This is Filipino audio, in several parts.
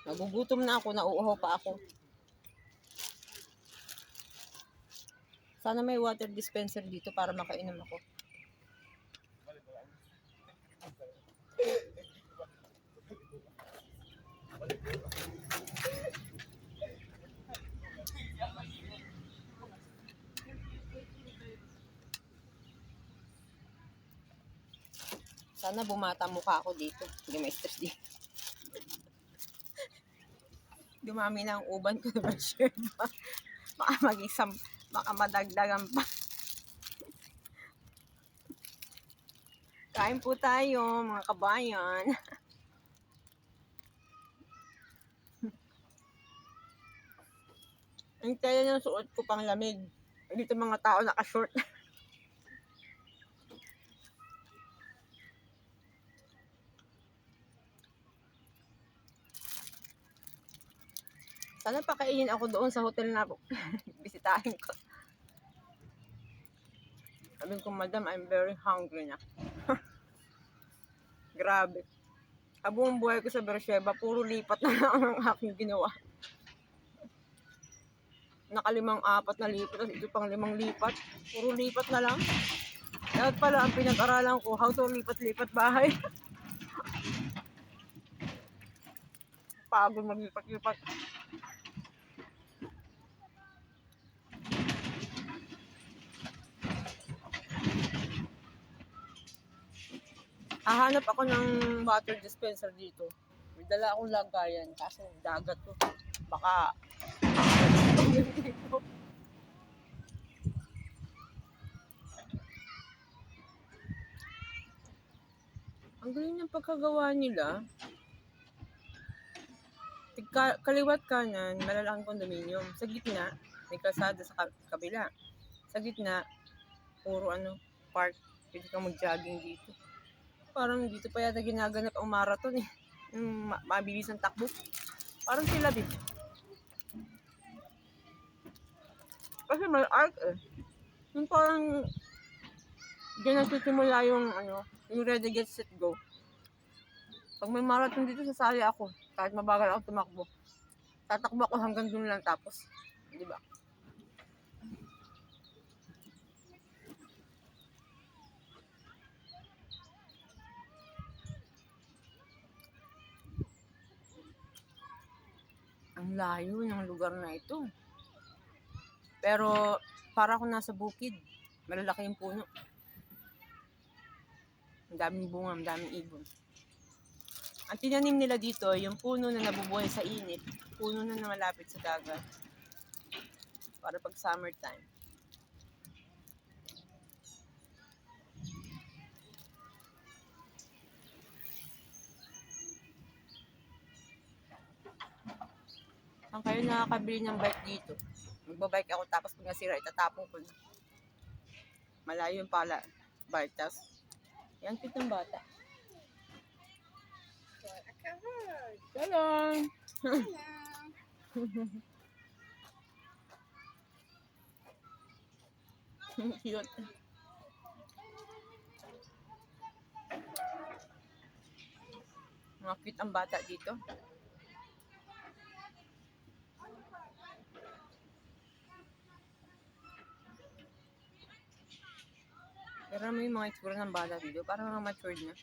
Nagugutom na ako, nauuhaw pa ako. Sana may water dispenser dito para makainom ako. Sana bumata mukha ako dito. Hindi may stress dito. Dumami na ang uban ko na share pa. Baka madagdagan pa. Kain po tayo, mga kabayan. Ang tela ng suot ko pang lamig. Dito mga tao naka-short. Sana pakainin ako doon sa hotel na bisitahin ko. Sabi ko, madam, I'm very hungry na. Grabe. Buong buhay ko sa Beersheba, puro lipat na lang ang aking ginawa. Nakalimang-apat na lipat, tapos ito pang 5 lipat. Puro lipat na lang. Dapat pala ang pinag-aralan ko, how to lipat-lipat bahay. Pagod maglipat-lipat. Hahanap ako ng water dispenser dito. May dala akong lagayan, kaso dagat to. Baka ang galing ng pagkagawa nila. Kaliwat kanan, malalaking kondominium. Sa gitna, may kalsada sa kabila. Sa gitna, puro park. Pwede kang mag-jogging dito. Parang dito pa yata ginaganap ang marathon eh. Yung mabilis ang takbo. Parang sila din. Kasi may art eh. Yung parang diyan nagsisimula yung yung ready, get, set, go. Pag may marathon dito, sasali ako. Kahit mabagal ako tumakbo. Tatakbo ako hanggang dun lang tapos. Di ba? Ang layo ng lugar na ito. Pero para akong nasa bukid. Malalaki yung puno. Ang daming bunga, ang daming ibon. Ang tinanim nila dito, yung puno na nabubuhay sa init, puno na malapit sa dagat. Para pag summertime. Saan kayo nakakabili ng bike dito? Magbabike ako tapos pag nasira, itatapon ko na. Malayo yung pala. Bike, tapos yan, cute ng bata. Hello! Cute. Mga cute ang bata dito. Pero may mga itsura ng bata dito. Parang mga matured na.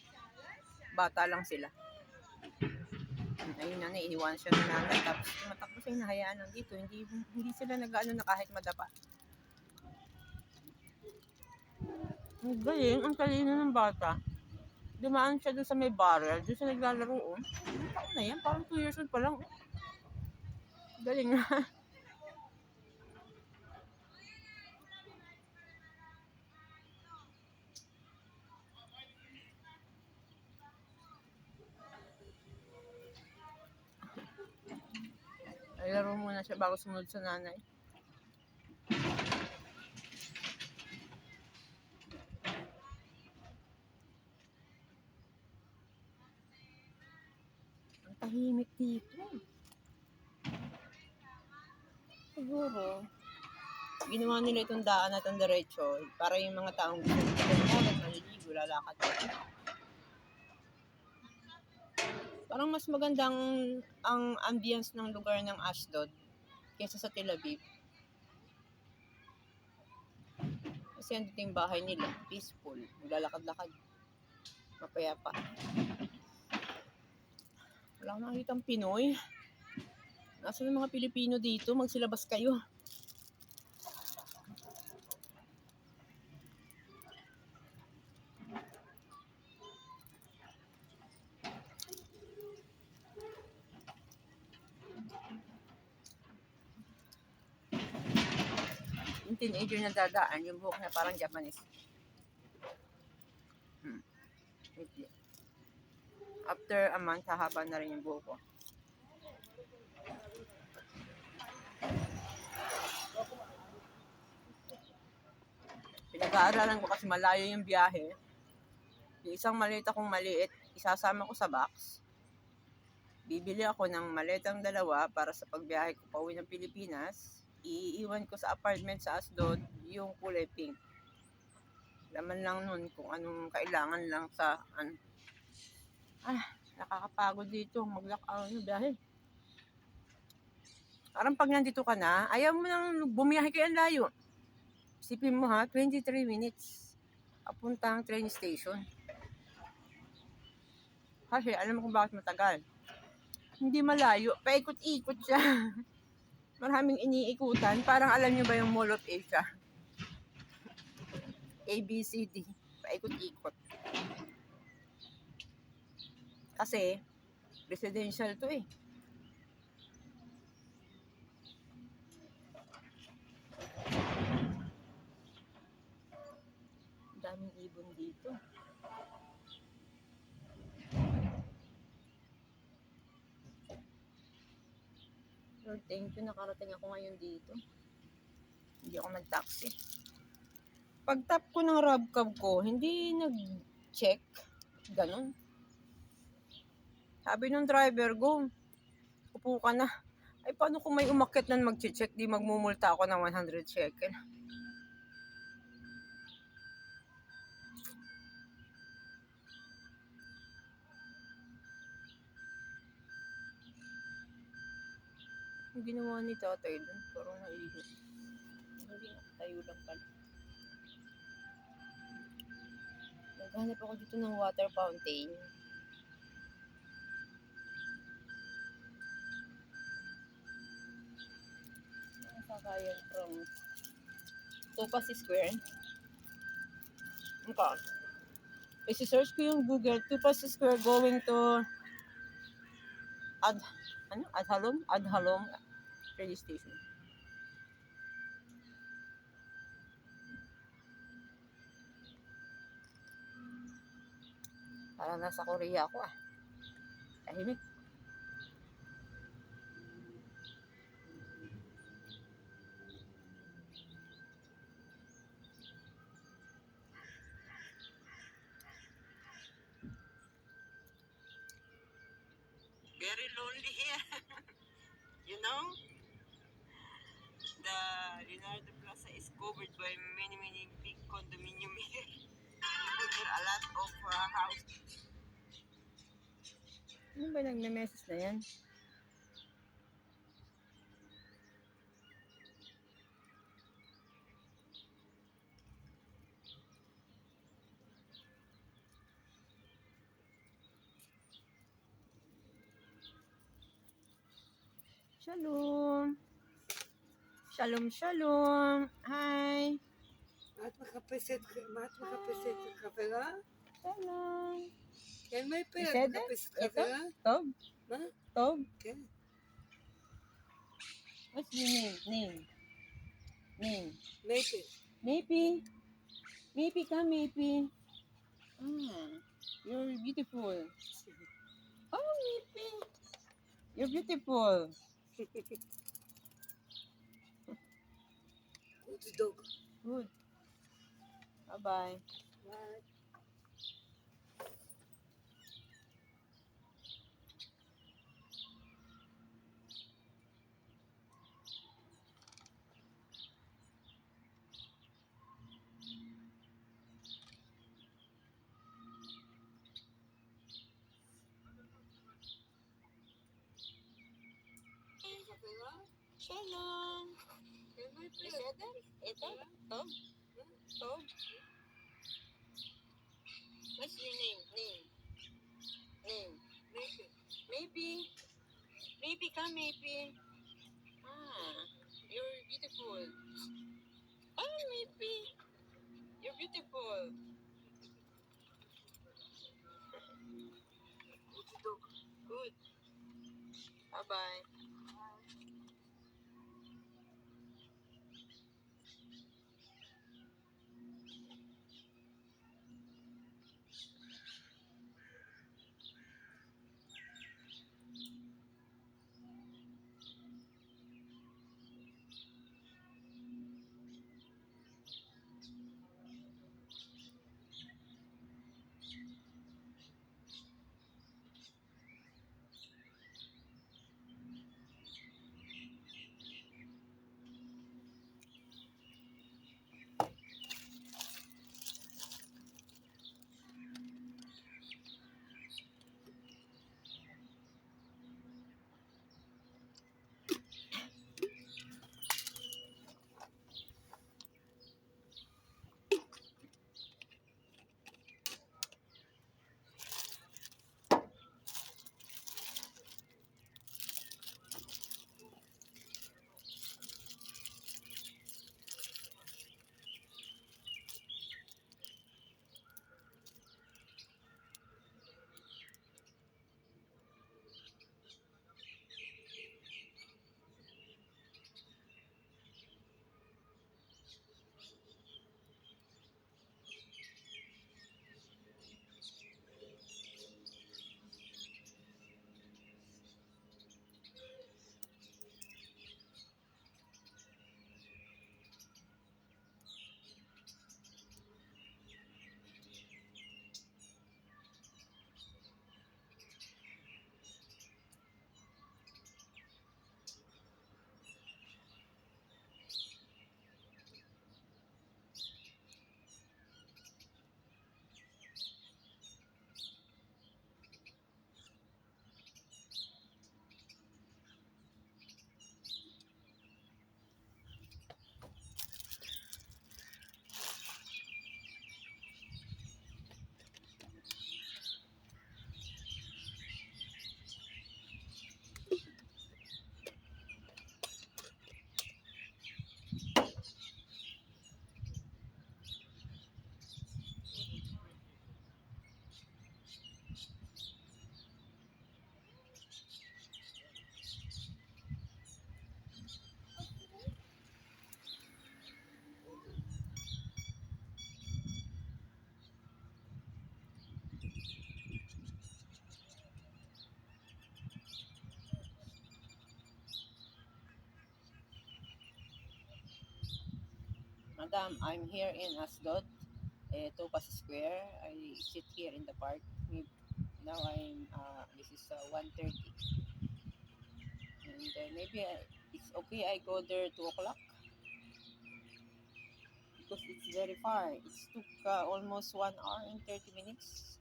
Bata lang sila. Ayun na, iniwan siya ng nanay. Tapos matakbo siya, hinahayaan lang dito. Hindi sila nag-ano na kahit madapa. Ang galing, ang talino ng bata. Dumaan siya dun sa may barrel. Doon siya naglalaro. Ang taon na yan, parang 2 years old pa lang. Galing na. Ay, laro muna siya bago sumunod sa nanay. Ang tahimik dito. Siguro, ginawa nila itong daan at ang diretso para yung mga taong gusto nila maliligo, lalakad. Parang mas magandang ang ambience ng lugar ng Ashdod kaysa sa Tel Aviv. Kasi andito yung bahay nila, peaceful, maglalakad-lakad, mapayapa. Wala akong nakikitang Pinoy. Nasaan ang mga Pilipino dito? Magsilabas kayo. Yung teenager na dadaan, yung buhok niya parang Japanese. After a month, hahaba na rin yung buhok ko. Pinag-aaralan ko kasi malayo yung biyahe. Yung isang maleta kong maliit, isasama ko sa box. Bibili ako ng maletang dalawa para sa pagbiyahe ko pauwi ng Pilipinas. Iiwan ko sa apartment sa Asdod yung kulay pink. Laman lang nun kung anong kailangan lang sa nakakapagod dito biyahe. Parang pag nandito ka na, ayaw mo nang bumiyahe kayo ang layo. Isipin mo 23 minutes papuntang train station. Kasi alam mo kung bakit matagal. Hindi malayo, paikot-ikot siya. Maraming iniikutan. Parang alam nyo ba yung Mall of Asia? ABCD. Paikot-ikot. Kasi, residential to eh. Daming ibon dito. Lord, thank you. Nakarating ako ngayon dito. Hindi ako nag-taxi. Pag tap ko ng RabCab ko, hindi nag-check. Ganon. Sabi nung driver, go. Upo ka na. Ay, paano kung may umakyat na mag-check? Di magmumulta ako ng 100 shekel. Ang ginawa ni tatay doon, parang naihi. Hindi nakatayo lang pala. Naghanap ako dito ng water fountain. Sakayan from Topas Square. Okay. Isi-search ko yung Google, Topas Square going to Adhalom radio station. Parang nasa Korea ako Tahimik. Very lonely here. You know? The Leonardo Plaza is covered by many big condominium here. There are a lot of house. Ano ba nagme-message na yan? Shalom. Shalom. Hi. מה את מחפשת חברה? שלום. כן, מה יפה, את בסדר? מחפשת חברה? טוב? מה? טוב? כן. What's your name? מייפל. Maybe, come Maybe. You're beautiful. Oh, Maybe. You're beautiful. Good dog. Good. Bye-bye. Bye. Shalom. Can may pera? בסדר? איתן? טוב? טוב? What's your name? Name? Maybe. Maybe. Maybe, come maybe. Ah, you're beautiful. Ah, maybe. You're beautiful. Good. Bye-bye. Madam, I'm here in Asdod, Topaz Square. I sit here in the park. Now this is 1:30. And maybe it's okay I go there 2 o'clock because it's very far. It took almost 1 hour and 30 minutes.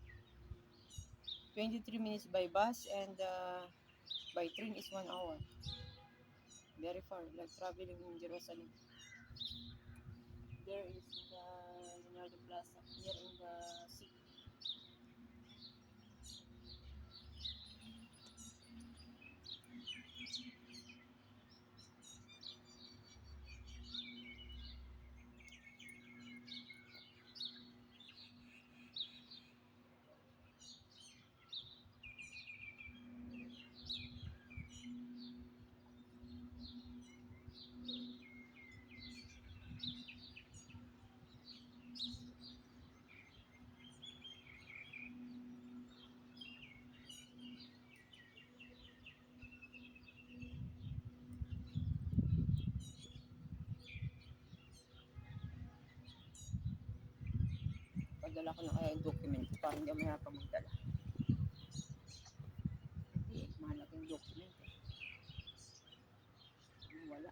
23 minutes by bus and by train is 1 hour. Very far, like traveling in Jerusalem. There is the Leonardo Plaza, here in the city. Padala ko na kaya yung document para hindi may pa magdala. Hindi, mahalagang document. Wala.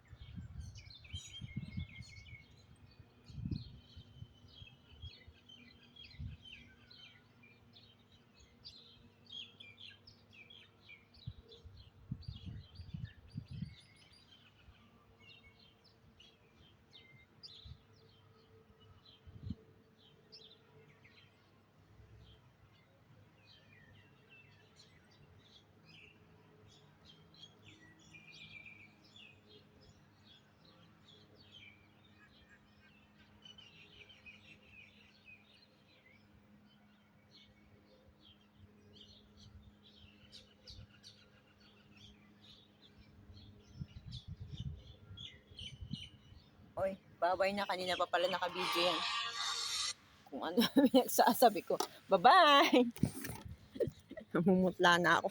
Oy, babay na. Kanina pa pala nakabidyo yan. Kung ano pinagsasabi ko. Bye-bye! Namumutla na ako.